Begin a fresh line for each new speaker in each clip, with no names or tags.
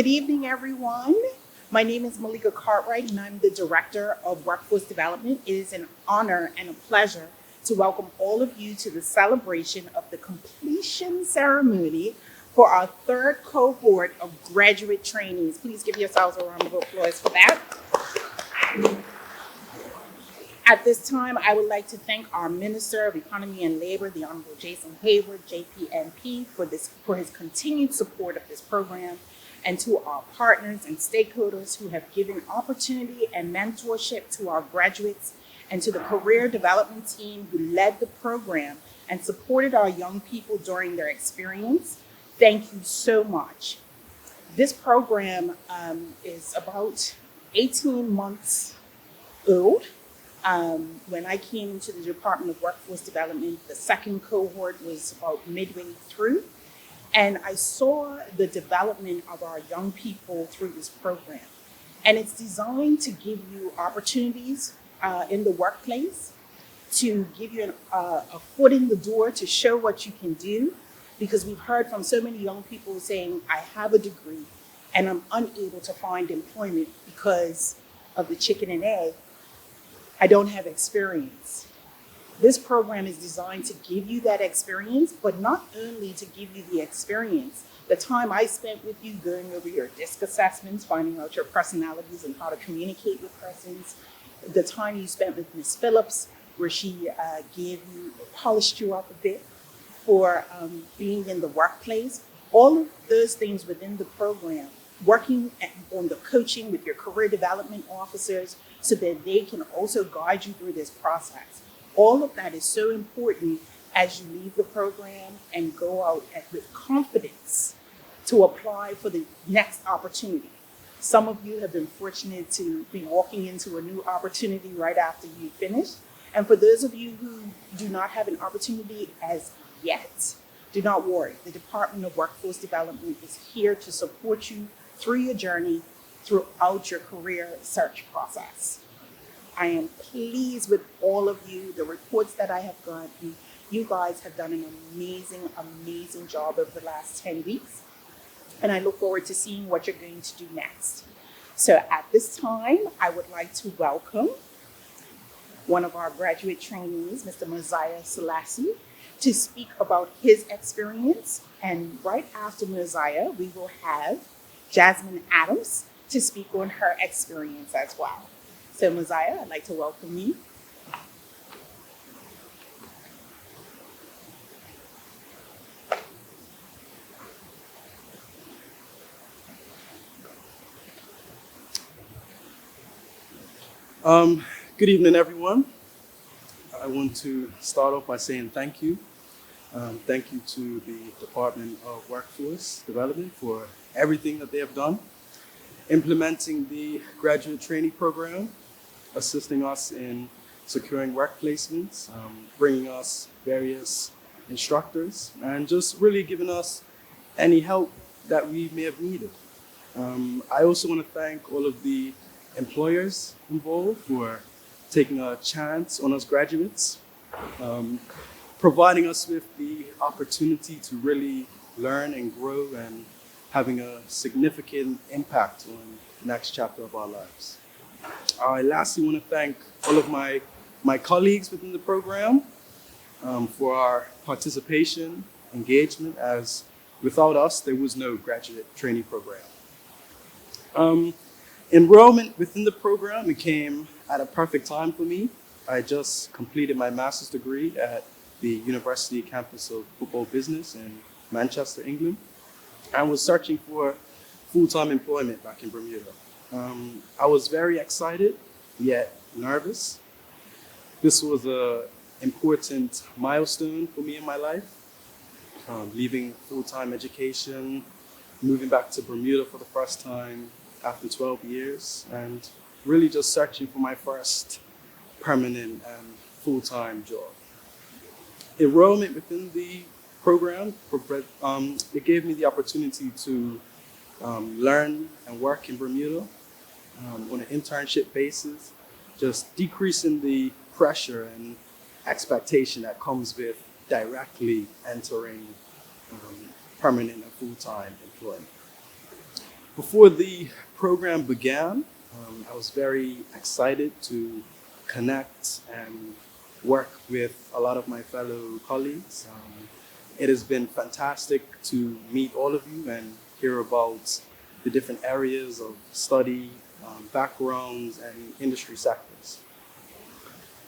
Good evening, everyone. My name is Malika Cartwright, and I'm the Director of Workforce Development. It is an honor and a pleasure to welcome all of you to the celebration of the completion ceremony for our third cohort of graduate trainees. Please give yourselves a round of applause for that. At this time, I would like to thank our Minister of Economy and Labor, the Honorable Jason Hayward, JPNP, for his continued support of this program, and to our partners and stakeholders who have given opportunity and mentorship to our graduates, and to the career development team who led the program and supported our young people during their experience. Thank you so much. This program is about 18 months old. When I came into the Department of Workforce Development, the second cohort was about midway through, and I saw the development of our young people through this program. And it's designed to give you opportunities in the workplace, to give you a foot in the door to show what you can do, because we've heard from so many young people saying, I have a degree and I'm unable to find employment because of the chicken and egg. I don't have experience. This program is designed to give you that experience, but not only to give you the experience. The time I spent with you going over your DISC assessments, finding out your personalities and how to communicate with persons, the time you spent with Ms. Phillips, where she polished you up a bit for being in the workplace, all of those things within the program, working on the coaching with your career development officers so that they can also guide you through this process. All of that is so important as you leave the program and go out with confidence to apply for the next opportunity. Some of you have been fortunate to be walking into a new opportunity right after you finish. And for those of you who do not have an opportunity as yet, do not worry. The Department of Workforce Development is here to support you through your journey throughout your career search process. I am pleased with all of you, the reports that I have gotten. You guys have done an amazing, amazing job over the last 10 weeks. And I look forward to seeing what you're going to do next. So at this time, I would like to welcome one of our graduate trainees, Mr. Mosiah Selassie, to speak about his experience. And right after Mosiah, we will have Jasmine Adams to speak on her experience as well. So Mosiah, I'd like to welcome you.
Good evening, everyone. I want to start off by saying thank you. Thank you to the Department of Workforce Development for everything that they have done, implementing the graduate trainee program, assisting us in securing work placements, bringing us various instructors, and just really giving us any help that we may have needed. I also want to thank all of the employers involved for taking a chance on us graduates, providing us with the opportunity to really learn and grow and having a significant impact on the next chapter of our lives. I lastly want to thank all of my colleagues within the program for our participation, engagement, as without us, there was no graduate trainee program. Enrollment within the program, it came at a perfect time for me. I just completed my master's degree at the University Campus of Football Business in Manchester, England, and was searching for full-time employment back in Bermuda. I was very excited, yet nervous. This was an important milestone for me in my life, leaving full-time education, moving back to Bermuda for the first time after 12 years, and really just searching for my first permanent and full-time job. Enrollment within the program, it gave me the opportunity to learn and work in Bermuda on an internship basis, just decreasing the pressure and expectation that comes with directly entering permanent and full-time employment. Before the program began, I was very excited to connect and work with a lot of my fellow colleagues. It has been fantastic to meet all of you and hear about the different areas of study, backgrounds, and industry sectors.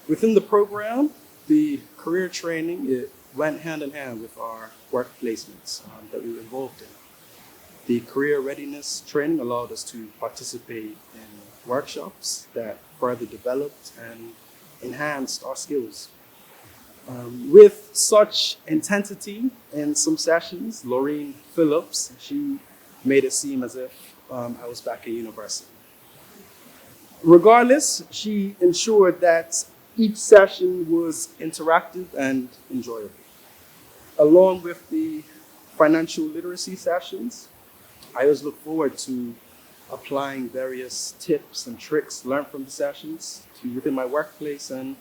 Within the program, the career training, it went hand in hand with our work placements that we were involved in. The career readiness training allowed us to participate in workshops that further developed and enhanced our skills. With such intensity in some sessions, Laureen Phillips, she made it seem as if I was back at university. Regardless, she ensured that each session was interactive and enjoyable. Along with the financial literacy sessions, I always look forward to applying various tips and tricks learned from the sessions to within my workplace and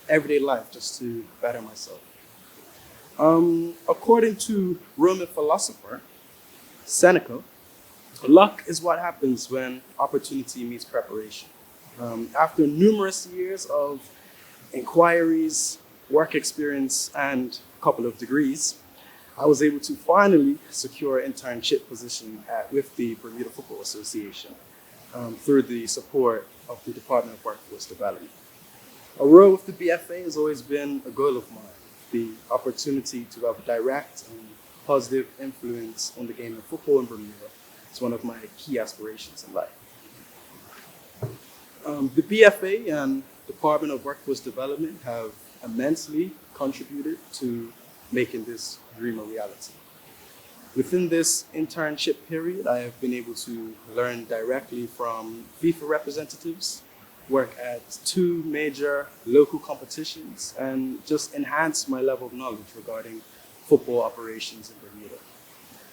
everyday life just to better myself. According to Roman philosopher Seneca, luck is what happens when opportunity meets preparation. After numerous years of inquiries, work experience, and a couple of degrees, I was able to finally secure an internship position with the Bermuda Football Association through the support of the Department of Workforce Development. A role with the BFA has always been a goal of mine, the opportunity to have a direct and positive influence on the game of football in Bermuda. It's one of my key aspirations in life. The BFA and Department of Workforce Development have immensely contributed to making this dream a reality. Within this internship period, I have been able to learn directly from FIFA representatives, work at 2 major local competitions, and just enhance my level of knowledge regarding football operations in Bermuda.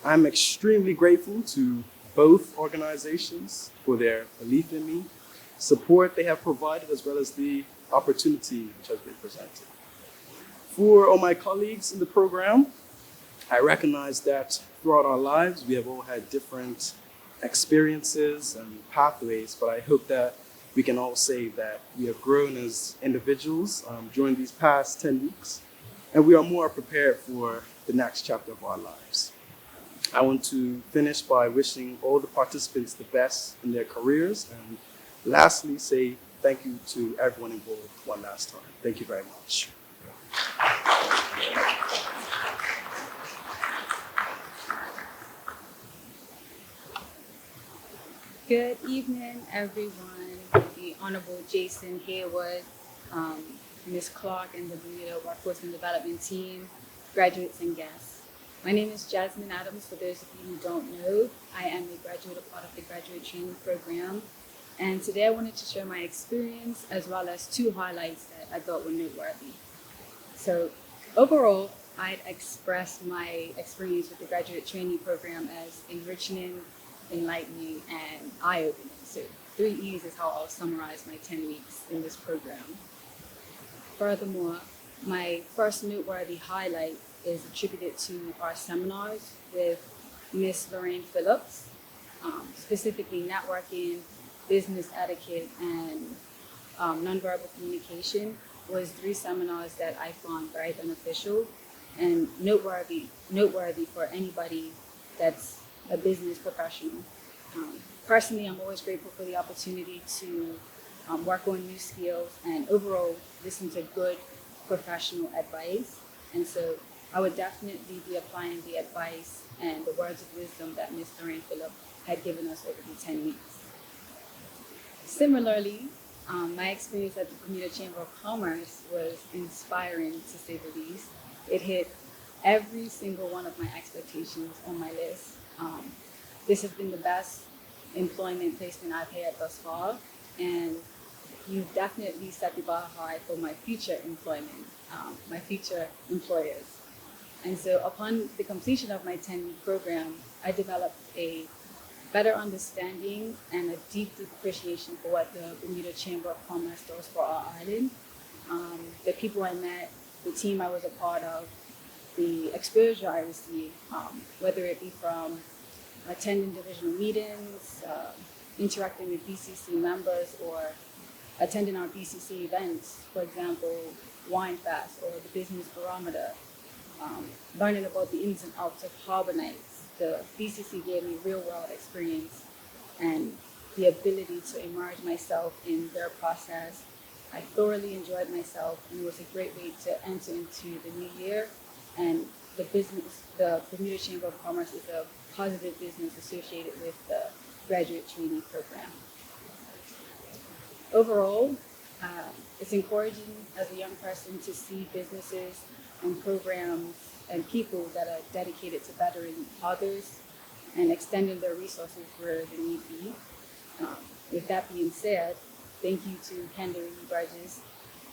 I'm extremely grateful to both organizations for their belief in me, support they have provided, as well as the opportunity which has been presented. For all my colleagues in the program, I recognize that throughout our lives, we have all had different experiences and pathways, but I hope that we can all say that we have grown as individuals during these past 10 weeks, and we are more prepared for the next chapter of our lives. I want to finish by wishing all the participants the best in their careers, and lastly, say thank you to everyone involved one last time. Thank you very much.
Good evening, everyone. The Honorable Jason Haywood, Ms. Clark, and the Bermuda Workforce and Development Team, graduates and guests. My name is Jasmine Adams. For those of you who don't know, I am a graduate, a part of the graduate training program. And today I wanted to share my experience as well as 2 highlights that I thought were noteworthy. So overall, I'd express my experience with the graduate training program as enriching, enlightening, and eye-opening. So 3 E's is how I'll summarize my 10 weeks in this program. Furthermore, my first noteworthy highlight is attributed to our seminars with Ms. Laureen Phillips, specifically networking, business etiquette, and nonverbal communication was 3 seminars that I found very beneficial and noteworthy for anybody that's a business professional. Personally, I'm always grateful for the opportunity to work on new skills and overall listen to good professional advice. And so I would definitely be applying the advice and the words of wisdom that Ms. Laureen Phillips had given us over the 10 weeks. Similarly, my experience at the Bermuda Chamber of Commerce was inspiring, to say the least. It hit every single one of my expectations on my list. This has been the best employment placement I've had thus far, and you've definitely set the bar high for my future employment, my future employers. And so upon the completion of my 10-week program, I developed a better understanding and a deep appreciation for what the Bermuda Chamber of Commerce does for our island. The people I met, the team I was a part of, the exposure I received, whether it be from attending divisional meetings, interacting with BCC members, or attending our BCC events, for example, Wine Fest or the Business Barometer, learning about the ins and outs of harbor nights. The BCC gave me real-world experience and the ability to immerse myself in their process. I thoroughly enjoyed myself, and it was a great way to enter into the new year. And the Bermuda Chamber of Commerce is a positive business associated with the graduate trainee program. Overall, it's encouraging as a young person to see businesses and programs and people that are dedicated to bettering others and extending their resources where they need be. With that being said, thank you to Kendall Burgess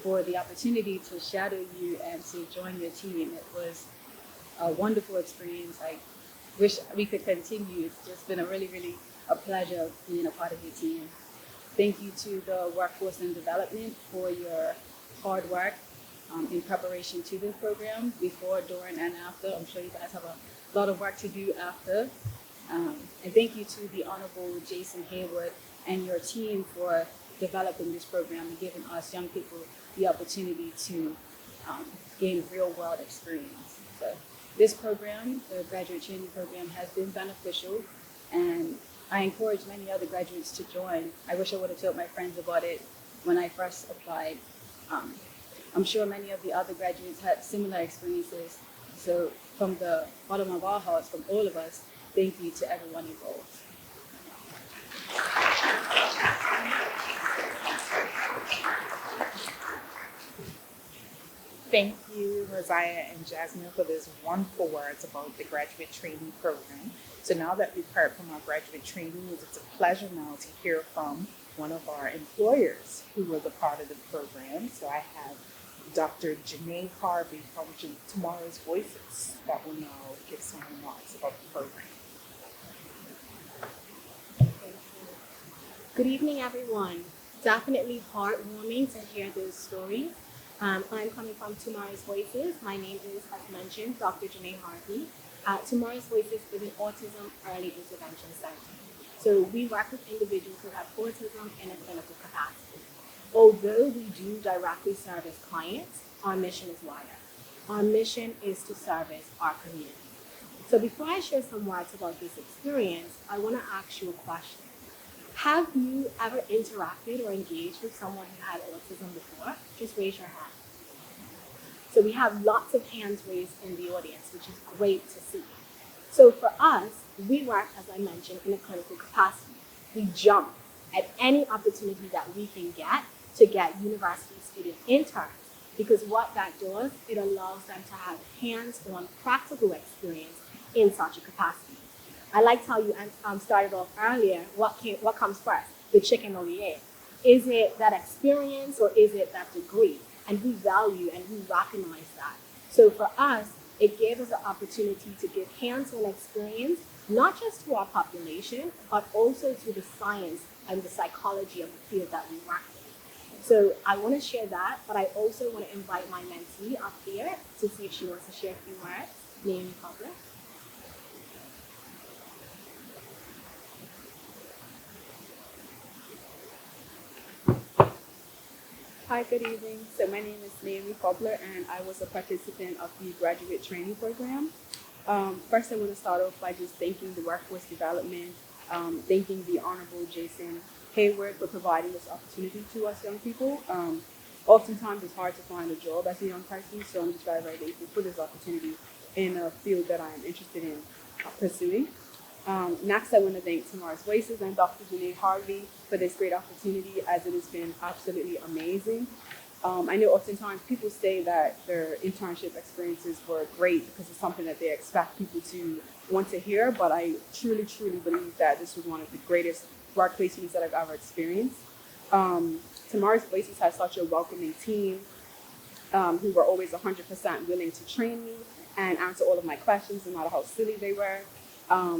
for the opportunity to shadow you and to join your team. It was a wonderful experience. I wish we could continue. It's just been a really a pleasure being a part of your team. Thank you to the Workforce and Development for your hard work in preparation to this program, before, during, and after. I'm sure you guys have a lot of work to do after. And thank you to the Honorable Jason Haywood and your team for developing this program and giving us young people the opportunity to gain real-world experience. So this program, the graduate training program, has been beneficial, and I encourage many other graduates to join. I wish I would have told my friends about it when I first applied. I'm sure many of the other graduates had similar experiences. So from the bottom of our hearts, from all of us, thank you to everyone involved.
Thank you, Rosiah and Jasmine, for those wonderful words about the graduate trainee program. So now that we've heard from our graduate trainees, it's a pleasure now to hear from one of our employers who was a part of the program. So I have Dr. Janae Harvey from Tomorrow's Voices that will now give some remarks about the program.
Good evening, everyone. Definitely heartwarming to hear those stories. I'm coming from Tomorrow's Voices. My name is, as mentioned, Dr. Janae Harvey. Tomorrow's Voices is an autism early intervention center. So we work with individuals who have autism in a clinical capacity. Although we do directly service clients, our mission is wider. Our mission is to service our community. So before I share some words about this experience, I want to ask you a question. Have you ever interacted or engaged with someone who had autism before? Just raise your hand. So we have lots of hands raised in the audience, which is great to see. So for us, we work, as I mentioned, in a clinical capacity. We jump at any opportunity that we can get to get university student interns, because what that does, it allows them to have hands-on practical experience in such a capacity. I liked how you started off earlier. What comes first, the chicken or the egg? Is it that experience or is it that degree? And we value and we recognize that. So for us, it gave us an opportunity to give hands-on experience, not just to our population, but also to the science and the psychology of the field that we work in. So I want to share that, but I also want to invite my mentee up here to see if she wants to share a few words. Naomi Cobbler.
Hi, good evening. So my name is Naomi Cobbler, and I was a participant of the graduate training program. First, I want to start off by just thanking the Workforce Development, thanking the Honorable Jason Hayward for providing this opportunity to us young people. Oftentimes, it's hard to find a job as a young person, so I'm just very thankful for this opportunity in a field that I am interested in pursuing. Next, I want to thank Tomorrow's Voices and Dr. Janae Harvey for this great opportunity, as it has been absolutely amazing. I know oftentimes people say that their internship experiences were great because it's something that they expect people to want to hear, but I truly believe that this was one of the greatest work placements that I've ever experienced. Tomorrow's Voices has such a welcoming team who were always 100% willing to train me and answer all of my questions, no matter how silly they were.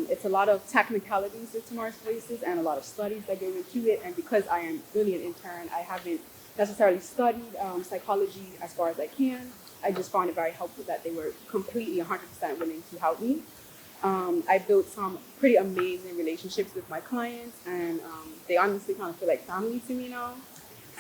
It's a lot of technicalities with Tomorrow's Voices and a lot of studies that go into it. And because I am really an intern, I haven't necessarily studied psychology as far as I can. I just found it very helpful that they were completely 100% willing to help me. I built some pretty amazing relationships with my clients, and they honestly kind of feel like family to me now.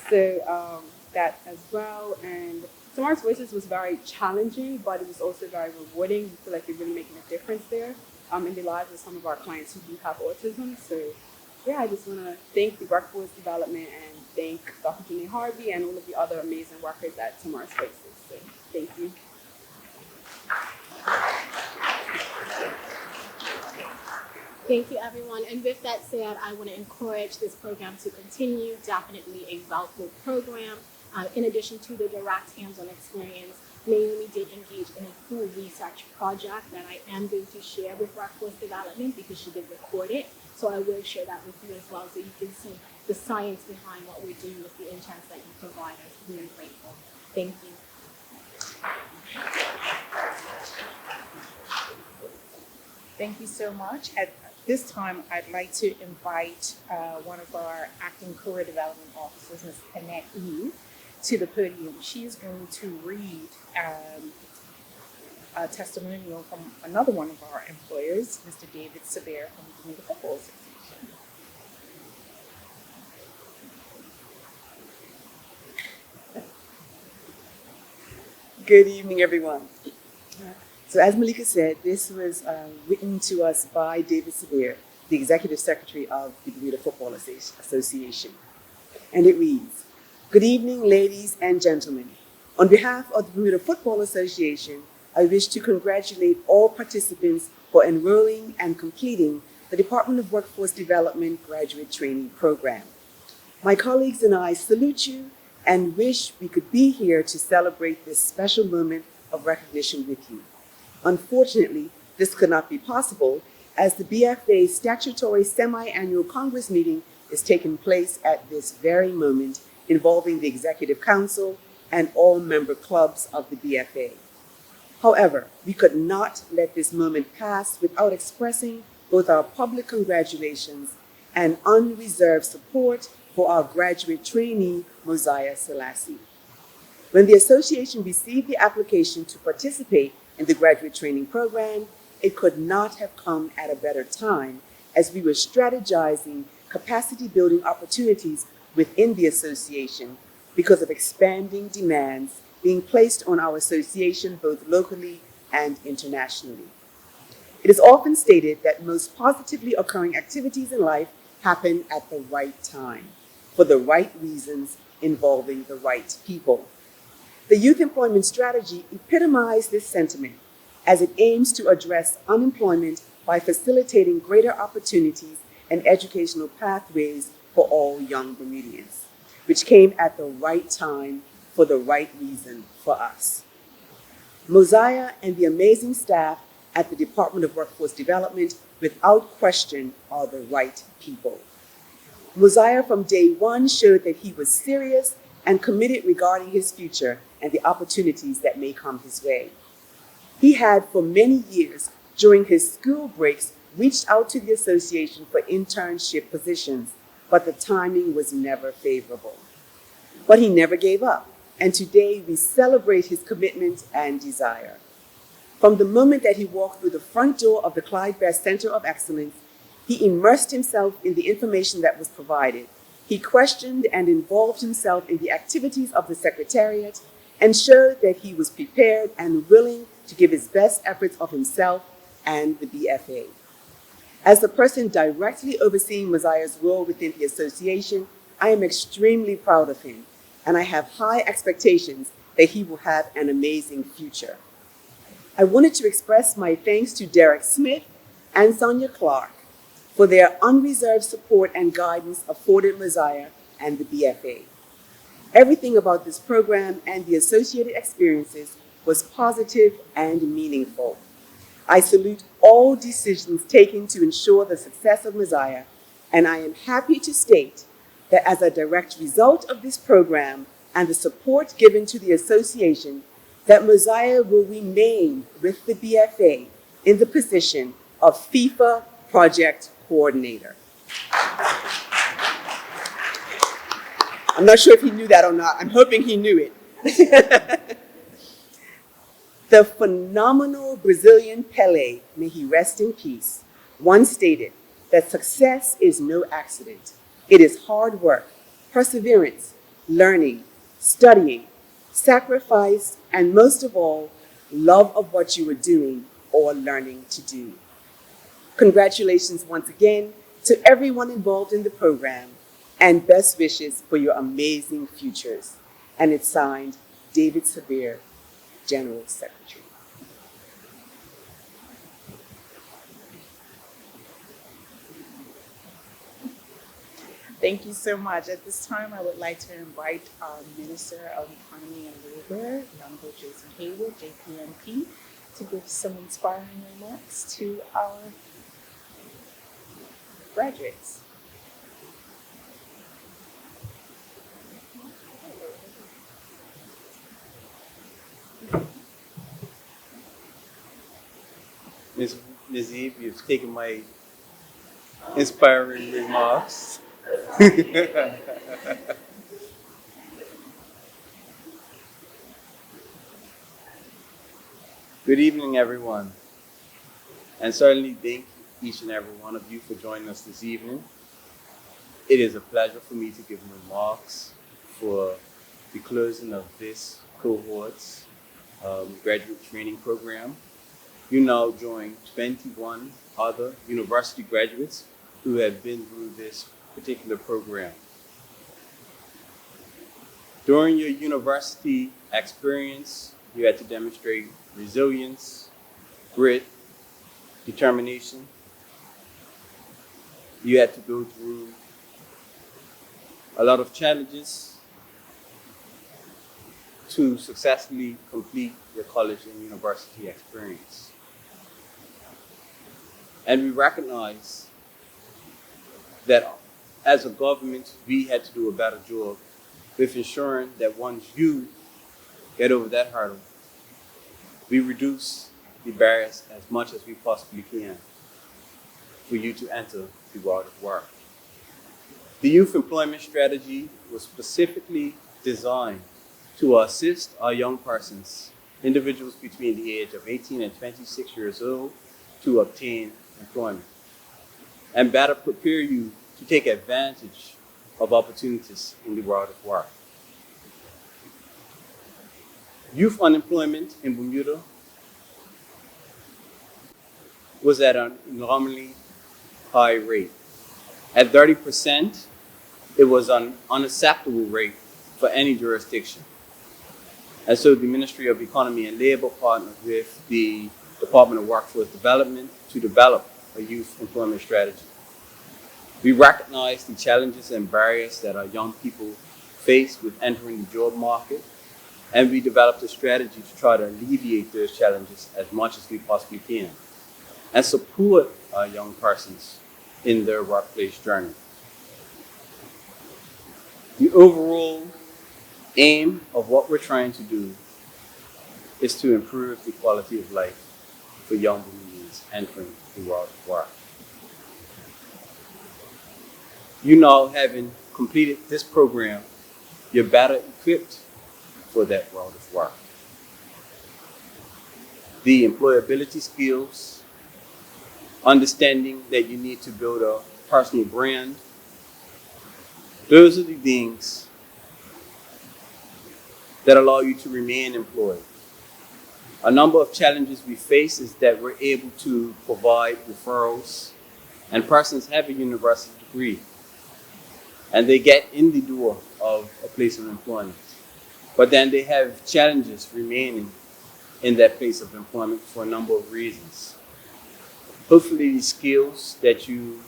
So that as well. And Tomorrow's Voices was very challenging, but it was also very rewarding. We feel like we're really making a difference there in the lives of some of our clients who do have autism. So yeah, I just want to thank the workforce development and thank Dr. Janae Harvey and all of the other amazing workers at Tomorrow's Voices. So thank you.
Thank you, everyone. And with that said, I want to encourage this program to continue. Definitely a valuable program. In addition to the direct hands-on experience, Naomi did engage in a full research project that I am going to share with Workforce Development because she did record it. So I will share that with you as well so you can see the science behind what we're doing with the interns that you provide us. Really grateful. Thank you.
Thank you so much. At this time, I'd like to invite one of our acting career development officers, Ms. Annette Eve, to the podium. She is going to read a testimonial from another one of our employers, Mr. David Sevier from the Bermuda Football Association.
Good evening, everyone. So as Malika said, this was written to us by David Sevier, the Executive Secretary of the Bermuda Football Association. And it reads, "Good evening, ladies and gentlemen. On behalf of the Bermuda Football Association, I wish to congratulate all participants for enrolling and completing the Department of Workforce Development Graduate Training Program. My colleagues and I salute you and wish we could be here to celebrate this special moment of recognition with you. Unfortunately, this could not be possible as the BFA's statutory semi-annual Congress meeting is taking place at this very moment, involving the Executive Council and all member clubs of the BFA. However, we could not let this moment pass without expressing both our public congratulations and unreserved support for our graduate trainee, Mosiah Selassie. When the association received the application to participate in the graduate training program, it could not have come at a better time as we were strategizing capacity building opportunities within the association because of expanding demands being placed on our association both locally and internationally. It is often stated that most positively occurring activities in life happen at the right time, for the right reasons, involving the right people. The Youth Employment Strategy epitomized this sentiment as it aims to address unemployment by facilitating greater opportunities and educational pathways for all young Bermudians, which came at the right time for the right reason for us. Mosiah and the amazing staff at the Department of Workforce Development, without question, are the right people. Mosiah from day one showed that he was serious and committed regarding his future and the opportunities that may come his way. He had for many years during his school breaks reached out to the association for internship positions, but the timing was never favorable. But he never gave up, and today we celebrate his commitment and desire. From the moment that he walked through the front door of the Clyde Best Center of Excellence, he immersed himself in the information that was provided. He questioned and involved himself in the activities of the Secretariat and showed that he was prepared and willing to give his best efforts of himself and the BFA. As the person directly overseeing Mosiah's role within the association, I am extremely proud of him, and I have high expectations that he will have an amazing future. I wanted to express my thanks to Derek Smith and Sonia Clark for their unreserved support and guidance afforded Mosiah and the BFA. Everything about this program and the associated experiences was positive and meaningful. I salute all decisions taken to ensure the success of Mosiah, and I am happy to state that as a direct result of this program and the support given to the association, that Mosiah will remain with the BFA in the position of FIFA Project Coordinator. I'm not sure if he knew that or not. I'm hoping he knew it. The phenomenal Brazilian Pelé, may he rest in peace, once stated that success is no accident. It is hard work, perseverance, learning, studying, sacrifice, and most of all, love of what you are doing or learning to do. Congratulations once again to everyone involved in the program, and best wishes for your amazing futures. And it's signed, David Severe, General Secretary.
Thank you so much. At this time, I would like to invite our Minister of Economy and Labor, the Honorable Jason Hayward, JPNP, to give some inspiring remarks to our graduates.
Ms. Eve, you've taken my inspiring remarks. Good evening, everyone. And certainly thank each and every one of you for joining us this evening. It is a pleasure for me to give remarks for the closing of this cohort's graduate training program. You now join 21 other university graduates who have been through this particular program. During your university experience, you had to demonstrate resilience, grit, determination. You had to go through a lot of challenges to successfully complete your college and university experience. And we recognize that as a government, we had to do a better job with ensuring that once you get over that hurdle, we reduce the barriers as much as we possibly can for you to enter the world of work. The youth employment strategy was specifically designed to assist our young persons, individuals between the age of 18 and 26 years old, to obtain employment and better prepare you to take advantage of opportunities in the world of work. Youth unemployment in Bermuda was at an enormously high rate. At 30%, it was an unacceptable rate for any jurisdiction. And so the Ministry of Economy and Labor partnered with the Department of Workforce Development to develop a youth employment strategy. We recognize the challenges and barriers that our young people face with entering the job market, and we developed a strategy to try to alleviate those challenges as much as we possibly can and support our young persons in their workplace journey. The overall aim of what we're trying to do is to improve the quality of life for young Bermudians entering the world of work. You now, having completed this program, you're better equipped for that world of work. The employability skills, understanding that you need to build a personal brand, those are the things that allow you to remain employed. A number of challenges we face is that we're able to provide referrals, and persons have a university degree, and they get in the door of a place of employment. But then they have challenges remaining in that place of employment for a number of reasons. Hopefully the skills that you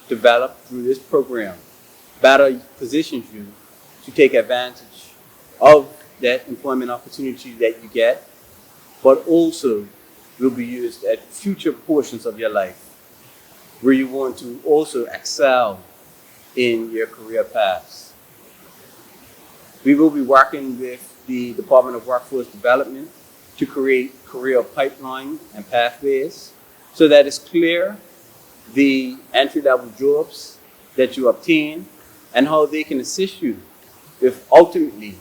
develop through this program better positions you to take advantage of that employment opportunity that you get, but also will be used at future portions of your life where you want to also excel in your career paths. We will be working with the Department of Workforce Development to create career pipeline and pathways so that it's clear the entry-level jobs that you obtain and how they can assist you with ultimately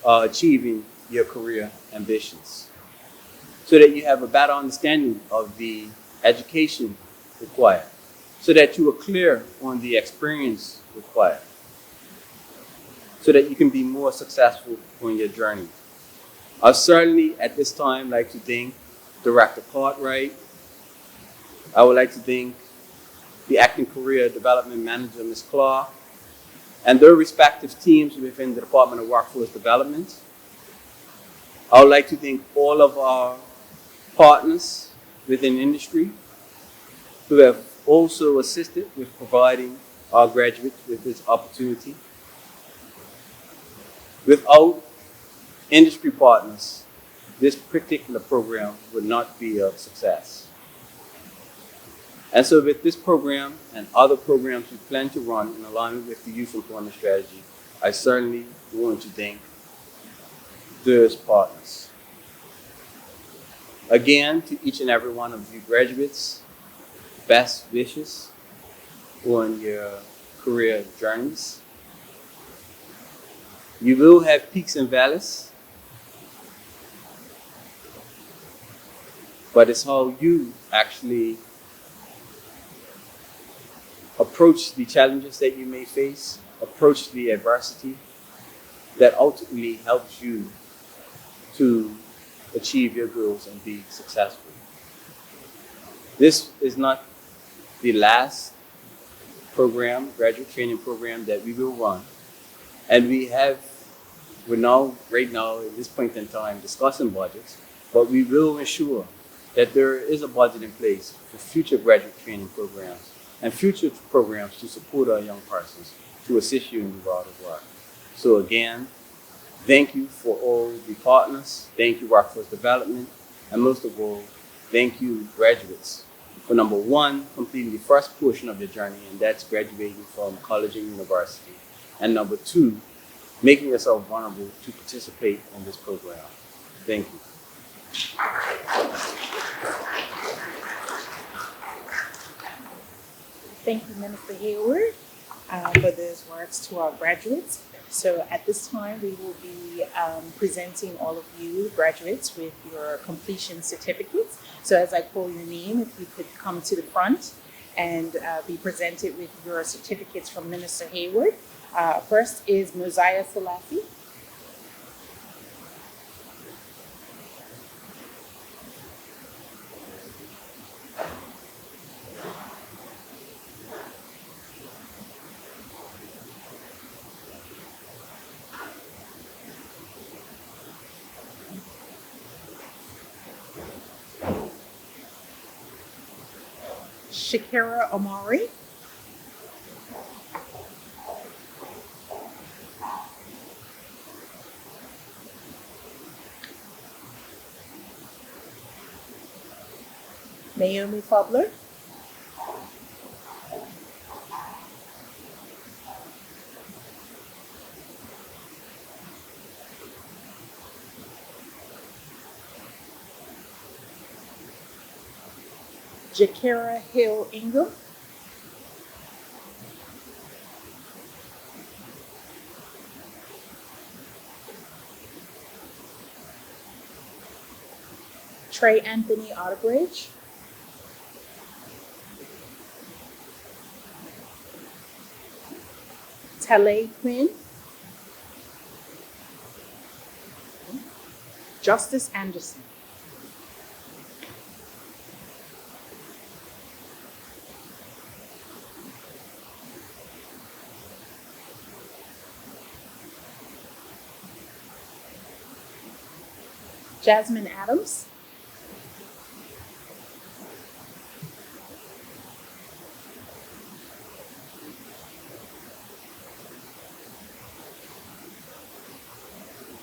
achieving your career ambitions. so that you have a better understanding of the education required, so that you are clear on the experience required, so that you can be more successful on your journey. I certainly at this time like to thank Director Cartwright. I would like to thank the Acting Career Development Manager, Ms. Clark, and their respective teams within the Department of Workforce Development. I would like to thank all of our partners within industry who have also assisted with providing our graduates with this opportunity. Without industry partners, this particular program would not be a success. And so with this program and other programs we plan to run in alignment with the Youth Employment Strategy, I certainly want to thank those partners. Again, to each and every one of you graduates, best wishes on your career journeys. You will have peaks and valleys, but it's how you actually approach the challenges that you may face, approach the adversity that ultimately helps you to achieve your goals and be successful. This is not the last program, graduate training program that we will run. And we're now, right now, at this point in time, discussing budgets, but we will ensure that there is a budget in place for future graduate training programs and future programs to support our young persons to assist you in the world of work. So again, thank you for all the partners. Thank you, Workforce Development. And most of all, thank you, graduates, for number one, completing the first portion of your journey, and that's graduating from college and university. And number two, making yourself vulnerable to participate in this program. Thank you.
Thank you, Minister Hayward, for those words to our graduates. So at this time, we will be presenting all of you graduates with your completion certificates. So as I call your name, if you could come to the front and be presented with your certificates from Minister Hayward. First is Mosiah Selassie. Shakira Omari. Naomi Fobler. Jakara Hill Ingram. Trey Anthony Otterbridge. Talay Quinn. Justice Anderson. Jasmine Adams.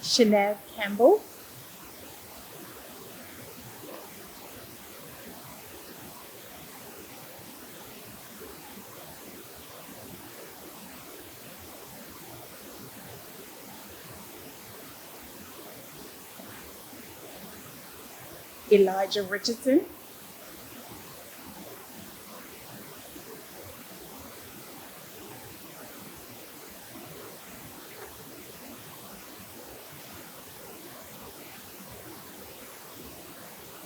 Shanev Campbell. Elijah Richardson.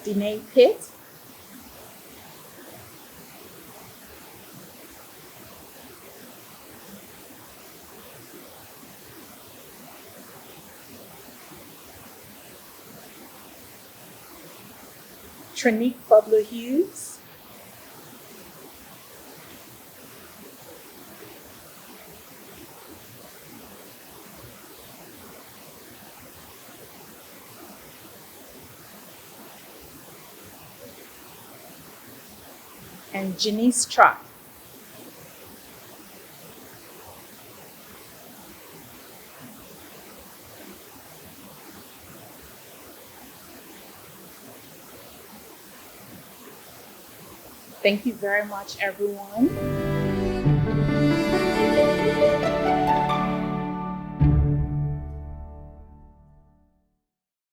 Danae Pitt, Trinique Bubler Hughes, and Janice Trott. Thank you very much, everyone.